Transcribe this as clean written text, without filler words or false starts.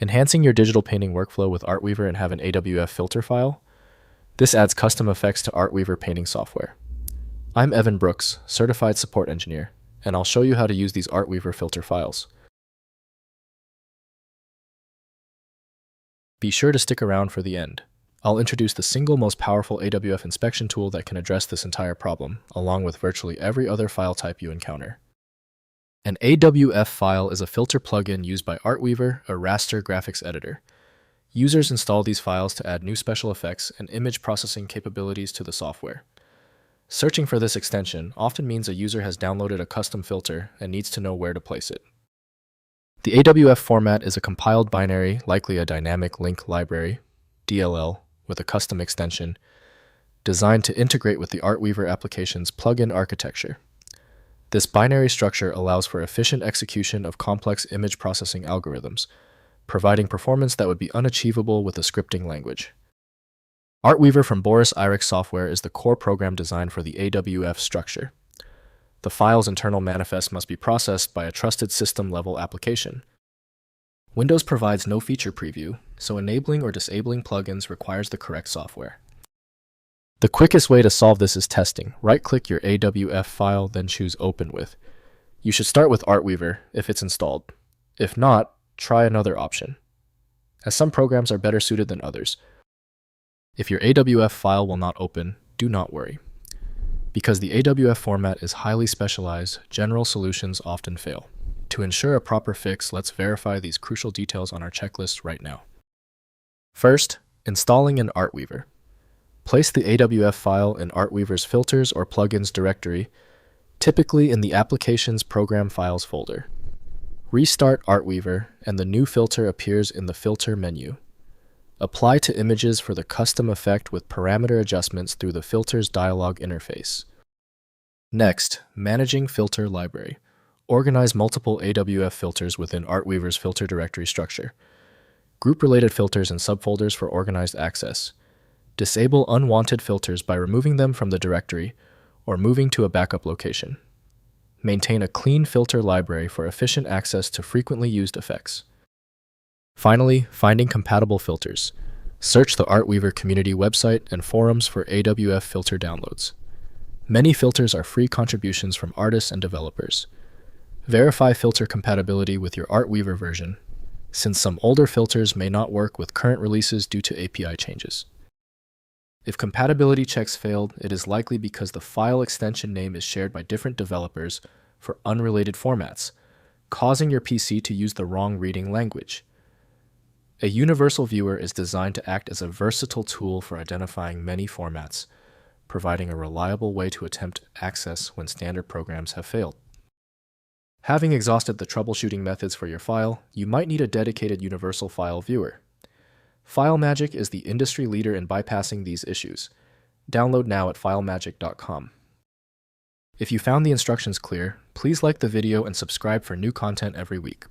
Enhancing your digital painting workflow with Artweaver and have an AWF filter file? This adds custom effects to Artweaver painting software. I'm Evan Brooks, Certified Support Engineer, and I'll show you how to use these Artweaver filter files. Be sure to stick around for the end. I'll introduce the single most powerful AWF inspection tool that can address this entire problem, along with virtually every other file type you encounter. An AWF file is a filter plugin used by Artweaver, a raster graphics editor. Users install these files to add new special effects and image processing capabilities to the software. Searching for this extension often means a user has downloaded a custom filter and needs to know where to place it. The AWF format is a compiled binary, likely a dynamic link library, DLL, with a custom extension, designed to integrate with the Artweaver application's plugin architecture. This binary structure allows for efficient execution of complex image processing algorithms, providing performance that would be unachievable with a scripting language. Artweaver from Boris Eyrich software is the core program designed for the AWF structure. The file's internal manifest must be processed by a trusted system-level application. Windows provides no feature preview, so enabling or disabling plugins requires the correct software. The quickest way to solve this is testing. Right-click your AWF file, then choose Open With. You should start with Artweaver if it's installed. If not, try another option, as some programs are better suited than others. If your AWF file will not open, do not worry. Because the AWF format is highly specialized, general solutions often fail. To ensure a proper fix, let's verify these crucial details on our checklist right now. First, installing an Artweaver. Place the AWF file in Artweaver's Filters or Plugins directory, typically in the Applications Program Files folder. Restart Artweaver, and the new filter appears in the Filter menu. Apply to images for the custom effect with parameter adjustments through the Filters dialog interface. Next, managing filter library. Organize multiple AWF filters within Artweaver's filter directory structure. Group related filters in subfolders for organized access. Disable unwanted filters by removing them from the directory or moving to a backup location. Maintain a clean filter library for efficient access to frequently used effects. Finally, finding compatible filters. Search the Artweaver community website and forums for AWF filter downloads. Many filters are free contributions from artists and developers. Verify filter compatibility with your Artweaver version, since some older filters may not work with current releases due to API changes. If compatibility checks failed, it is likely because the file extension name is shared by different developers for unrelated formats, causing your PC to use the wrong reading language. A universal viewer is designed to act as a versatile tool for identifying many formats, providing a reliable way to attempt access when standard programs have failed. Having exhausted the troubleshooting methods for your file, you might need a dedicated universal file viewer. FileMagick is the industry leader in bypassing these issues. Download now at filemagick.com. If you found the instructions clear, please like the video and subscribe for new content every week.